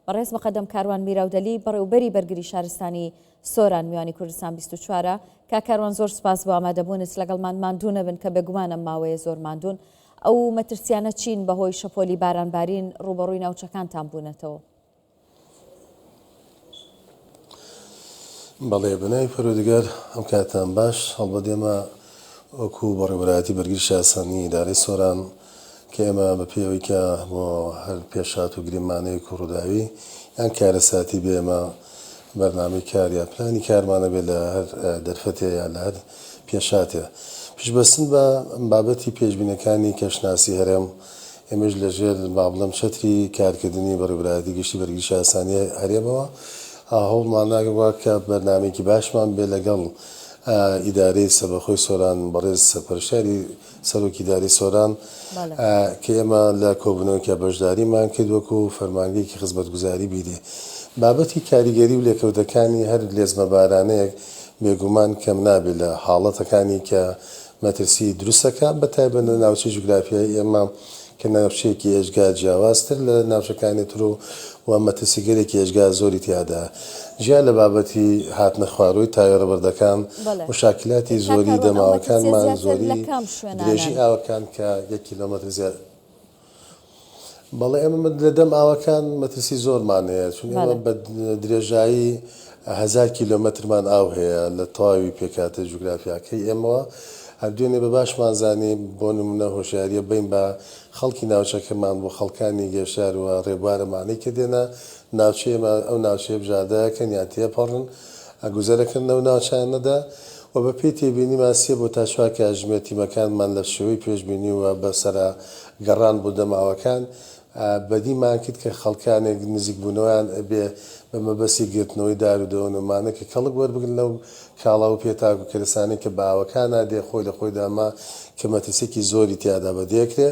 بەڕێز بەقەدەم کاروان میراودەلی بەڕێوەبەری بەرگری شارستانی سۆران میوانی کوردستان 24 کا کاروان زۆر سپاس بۆ ئامادەبوونت لەگەڵمان ماندوونە بن کە بێگومانم ماوەیە زۆر ماندوون ئەو مەترسیانە چین بەهۆی شەپۆلی بارانبارین ڕوبەڕووی ناوچەکانتان بوونەتەوە. بەڵێ بنای پەروەردگار ئەم کاتان باش هەڵبەت ئێمە وەکو بەڕێوەبەرایەتی بەرگری شارستانی ئیدارەی سۆران کە ئێمە بە پێوەی کە بۆ هەر پێشات و گریمانەیەک و ڕووداوی یان کارەساتی بێ ئێمە بەرنامەی کار یا پلانی کارمانە بێت لە هەر دەرفەتێ یا لە هەر پێشاتێ. پیشبەستن بە بابەتی پێشبینەکانی کەشناسی هەرێم ئێمەش لەژێر با بڵێم چەتری کارکردنی بەڕێوەبەرایەتی گشتی بەرگری شارستانی هەرێمەوە هەوڵمان ناگەوە کە بەرنامێکی باشمان بێ لەگەڵ ئیدارەی سەربەخۆی سۆران بەڕێز سەرپەرشتیاری سەرۆکی ئیدارەی سۆران کە ئێمە لە کۆبوونەوەکە بەشداریمان کرد وەکو فەرمانگەیەکی خزمەتگوزاری بیدێ. بابەتی کاریگەری و لێکەوتەکانی هەر لێزمە بارانەیەک بێگومان کەم نابێت لە حاڵەتەکانی کە مەترسی دروستەکە بەتایبەت لە ناوچەی جوگرافیایی ئێمە کە ناوچەیەکی ئێژگا جیاوازتر لە ناوچەکانی تر و مەترسیگەرێکی ئێژگا زۆری تیادا. جیا لە بابەتی هاتنە خواروی تایۆرەبەردەکان مشاکلاتی زۆری دەماوەکانمان زۆری درێژی ئاوەکان کە 1 کیلۆمەتر زیاد. بەڵێ ئێمە لە دەم ئاوەکان مەترسی زۆرمانەیە چون ئێمە بە درێژایی 1000 کیلۆمەترمان ئاو هەیە لە تەواوی پێکاتە جوگرافیاکەی ئێمەوە. هەردوێنێ بە باشمان زانێ بۆ نمونە هۆشیاریە بین بە خەڵکی ناوچەکەمان بۆ خەڵکانی گەشتار و ڕێبوارەمانەی کە دێنە ناوچەیەمە ئەو ناوچەیە بژاردەکەن یان تێپەڕن گوزەرەکەن نەو ناوچانەدا و بە پێی تێبینی ماسیە بۆ تا چواکە ژمێتیمەکانمان لە شێوەی پێشبینی و بەسەرا گەڕان بۆ دەماوەکان بەدیمان کرد کە خەڵکانێک نزیک بوونەوەیان بێ بە مەبەستی گرتنەوەی دارودەوەنەمانە کە کەڵک وەربگرن لەو کاڵا و پێتاک و کەرسانی کە باوەکانە دێ خۆی لە خۆی داما کە مەترسێکی زۆری تیادا بەدێکرێ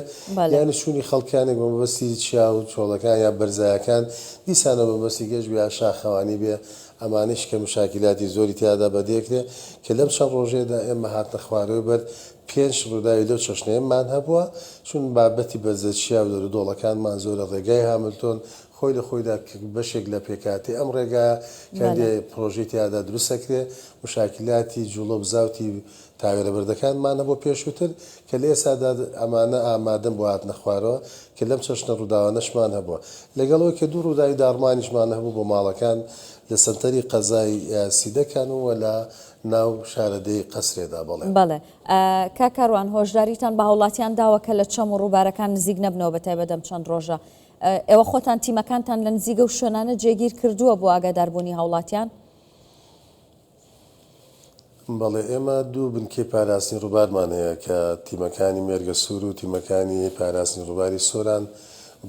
یانی شوونی خەڵکانێک بە مەبەستی چیا و چۆڵەکان یا بەرزایەکان دیسانە بە مەبەستی گەشت یا شاخەوانی بێ ئەمانش کە مشاکلاتی زۆری تیادا بەدێکرێ کە لەم چەند ڕۆژێدا ئێمە هاتنە خوارەوەی بەر 5 ڕووداوی لەو چەشنەیەمان هەبووە چون بابەتی بەرزەچیا و دەرودۆڵەکانمان زۆرە ڕێگای هاملتۆن خۆی لە خۆیدا بەشێک لە پێکاتی ئەم ڕێگایە کەندێ پرۆژەی تیادا دروستەکرێ مشاکلاتی جوڵۆ بزاوتی تاوێرەبەردەکانمانە بۆ پێشووتر کە لە ئێسادا ئەمانە ئامادەم بۆ هاتنە خوارەوە کە لەم چەشنە ڕووداوانەشمان هەبووە لەگەڵەوە کە دوو ڕووداوی داڕمانیشمان هەبوو بۆ ماڵەکان لە سنتەری قەزای سیدەکان و لە ناو شارەدەی قەسرێدا بڵێ کاکاروان هۆشداریتان بە هاوڵاتیان داوە کە لە چەم و ڕووبارەکان نزیک نەبنەوە بەتایبەت دەم چەند ڕۆژە ئێوە خۆتان تیمەکانتان لە نزیگە و شوێنانە جێگیر کردووە بۆ ئاگاداربوونی هاوڵاتیان؟ بەڵێ ئێمە دوو بنکەی پاراستنی ڕووبارمان هەیە کە تیمەکانی مێرگە سوور و تیمەکانی پاراستنی ڕووباری سۆران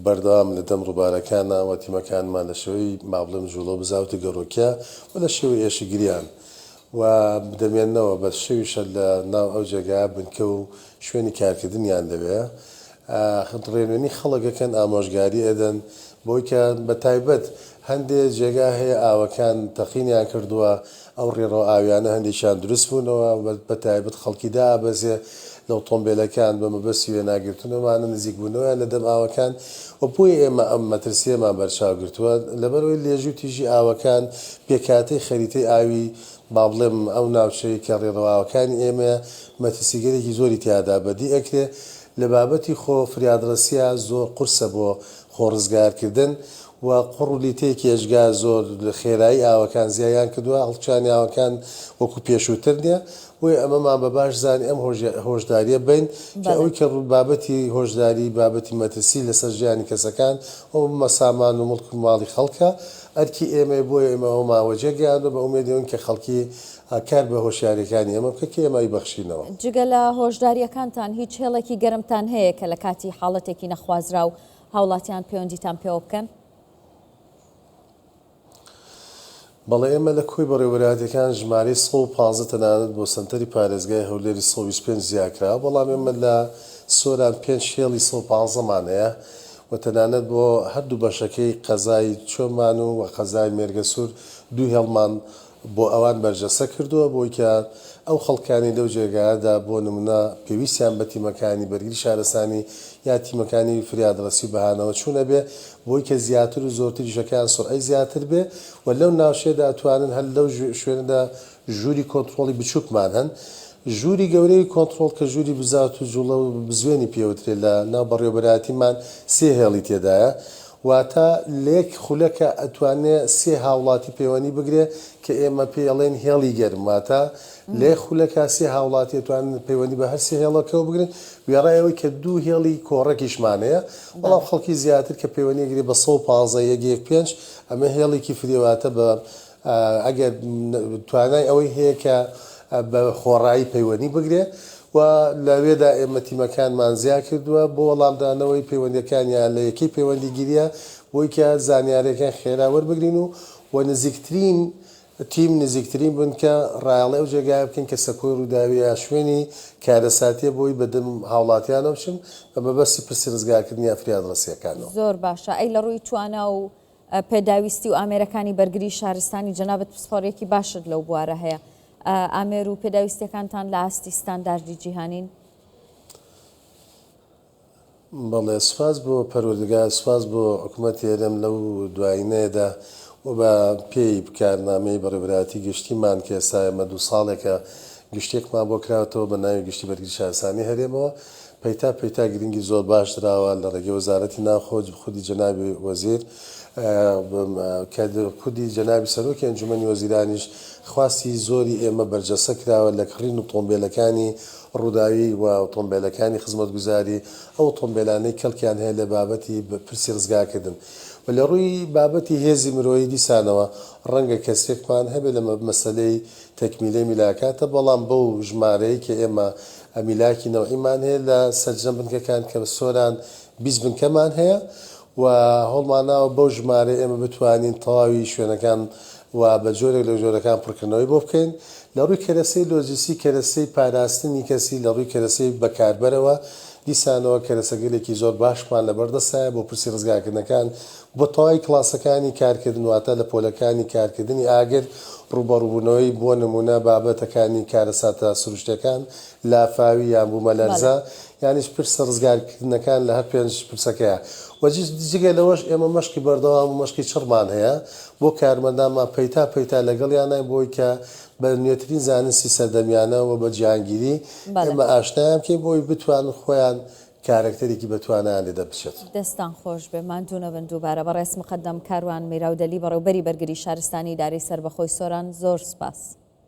بەردەوام لە دەم ڕووبارەکانە و تیمەکانمان لە شێوەی مابڵم جوڵۆ بزاوتی گەڕۆکیە و لە شێوەی ئێشگریان و بدەمێنەوە بە شەویشە لە ناو ئەو جێگا بنکە و شوێنی کارکردنیان دەوێ ڕێنوێنی خەڵکەکەن ئامۆژگاری ئەدەن بۆی کە بە تایبەت هەندێک جێگا هەیە ئاوەکان تەقینیان کردووە ئەو ڕێڕەوە ئاویانە هەندێکیان دروست بوونەوە بە تایبەت خەڵکی دابەزێ لەو تۆمبیلەکان بە مەبەستی وێناگرتنەوەمانە نزیک بوونەوەیان لە دەم ئاوەکان و بۆی ئێمە ئەم مەترسیەمان بەرچاوگرتووە لەبەرەوەی لێژوو تیژی ئاوەکان پێکاتەی خەریتەی ئاوی با بڵێم ئەو ناوچەی کە ڕێڕەواوەکانی ئێمە مەترسیگەرێکی زۆری تیادا بەدی ئەکرێ لە بابەتی خۆ فریادڕەسیە زۆر قورسە بۆ خۆڕزگارکردن و قڕولیتەیەکی ئێژگا زۆر خێرایی ئاوەکان زیایان کردووە هەڵکچانی ئاوەکان وەکو پێشووتر نییە وی ئەمەمان بە باش زانانی ئەم هۆشداریە بین کە ئەوی کە بابەتی هۆشداری بابەتی مەترسی لەسەر ژیانی کەسەکان ئەو مەسامان و مڵک و ماڵی خەڵکە ئەرکی ئێمە بۆی ئێمە ئەو ماوەجێگەیانە بە ئومێدەوەن کە خەڵکی کار بە هۆشیاریەکانی ئەمە بکە ئێمەی بەخشینەوە. جگە لە هۆشداریەکانتان هیچ هێڵێکی گەرمتان هەیە کە لە کاتی حاڵەتێکی نەخوازرا و هاوڵاتیان پەیوەندیتان پێوە بکەن؟ بەڵێ ئێمە لە کۆی بەڕێوەبەرایەتیەکان ژمارەی 115 تەنانەت بۆ سنتەری پارێزگای هەولێری 125 زیادکرا بەڵام ئێمە لە سۆران 5 هێڵی 115مانەیە و تەنانەت بۆ هەردوو بەشەکەی قەزای چۆمان و قەزای مێرگە سوور دوو هێڵمان بۆ ئەوان بەرجەسە کردووە بۆی کە ئەو خەڵکانی لەو جێگایەدا بۆ نمونە پێویستیان بە تیمەکانی بەرگری شارستانی یا تیمەکانی فریادڕەسی و بەهانەوە چوونە بێ بۆی کە زیاتر و زۆرتری ژەکان سرعەی زیاتر بێ و لەو ناوشێدا ئەتوانن هەر لەو شوێنەدا ژووری کۆنتترۆلی بچووکمان هەن ژووری گەورەی کۆنتترۆل کە ژووری بزات و جوڵە و بزوێنی پێوترێ لە ناو بەڕێوەبەراتیمان سێ هێڵی تێدایە واتە لێک خولەکە ئەتوانێت سێ هاوڵاتی پەیوەندی بگرێ کە ئێمە پێڵێن هێڵی گەرم واتە لێ خولەکە سێ هاوڵاتی ئەتوانن پەیوەندی بە هەر سێ هێڵەکەەوە بگرن وێڕایەوەی کە دوو هێڵی کۆڕەکیشمانەیە بەڵام خەڵکی زیاتر کە پەیوەندی گرێ بە 115 ئەمە هێڵێکی فریواتە بە ئەگەر توانای ئەوەی هەیە کە بە خۆڕایی پەیوەندی بگرێ و لەوێدا ئێمە تیمەکانمان زیاد کردووە بۆ وەڵامدانەوەی پەیوەندیەکانیان لە یەکەی پەیوەندی گیریە بۆی کە زانیاریەکان خێرا وەربگرین و نزیکترین تیم نزیکترین بن کە ڕایڵێ ئەو جێگای بکەین کە سەکۆی ڕووداوی یا شوێنی کارەساتیە بۆی بەدەم هاوڵاتیانە بچن بە مەبەستی پرسی ڕزگارکردنی فریادڕەسیەکانەوە. زۆر باشە ئەی لە ڕووی توانە و پێداویستی و ئامێرەکانی بەرگری شارستانی جەنابەت پسپۆڕێکی باشت لەو بوارە هەیە. ئامێر و پێداویستەکانتان لە ئاستی ستانداردی جیهانین؟ بەڵێ سوپاس بۆ پەروەردگار سوپاس بۆ حکوومەتی هێرەم لەو دوایینەیەدا و بە پێی بکارنامەی بەڕێوەبەراتی گشتیمان کە ئێستا ئێمە 2 ساڵێکە گشتێکمان بۆ کراوەتەوە بە ناوی گشتی بەرگری شارستانی هەرێمەوە پەیتا گرنگی زۆر باش درراوە لە ڕێگەی وەزارەتی ناوخۆ خودی جەنابی وەزیر خودی جەنابی سەرۆکی ئەنجومەنی وەزیرانیش خواستی زۆری ئێمە بەرجەسە کراوە لە کڕین ئۆتۆمبیلەکانی ڕووداوی و ئۆتۆمبیلەکانی خزمەتگوزاری ئەو ئۆتۆمبیلانەی کەڵکیان هەیە لە بابەتی پرسی ڕزگارکردن و لە ڕووی بابەتی هێزی مرۆیی دیسانەوە ڕەنگە کەسێکمان هەبێت لە مەسەلەی تەکمیلەی میلاکاتە بەڵام بەو ژمارەیە کە ئێمە میلاکی نەوعیمان هەیە لە سەرجەم بنکەکان کە سۆران 20 بنکەمان هەیە و هەڵماناوە بەو ژمارە ئێمە بتوانین تەواوی شوێنەکان و بە جۆرێک لە جۆرەکان پڕکردنەوەی بۆ بکەین لە ڕووی کەرەسەی لۆجیسی کەرەسەی پاراستنی کەسی لە ڕووی کەرەسەی بەکاربەرەوە دیسانەوە کەرەسەگەلێکی زۆر باشمان لە بەردەسایە بۆ پرسی ڕزگارکردنەکان بۆ تەواوی کلاسەکانی کارکردن واتە لە پۆلەکانی کارکردنی ئاگر ڕوبەڕووبوونەوەی بۆ نمونە بابەتەکانی کارەساتە سروشتەکان لافاوی یان بوومەلەرزە یانیش پرسە ڕزگارکردنەکان لە هەر پێنج پرسەکەیە وەجگە لەوەش ئێمە مەشقی بەردەوام و مەشقی چڕمان هەیە بۆ کارمەندامان پەیتا لەگەڵیانە بۆی کە بە نوێترین زانستی سەردەمیانەوە بە جیهانگیری ئێمە ئاشنایان کە بۆی بتوان خۆیان کارکتەرێکی بەتوانیان لێدە بچێت. دەستان خۆش بێ ماندوونە بن دووبارە بەڕێز مقدەم کاروان میراودەلی بەڕێوەبەری بەرگری شارستانی دارەی سەربەخۆی سۆران زۆر سپاس.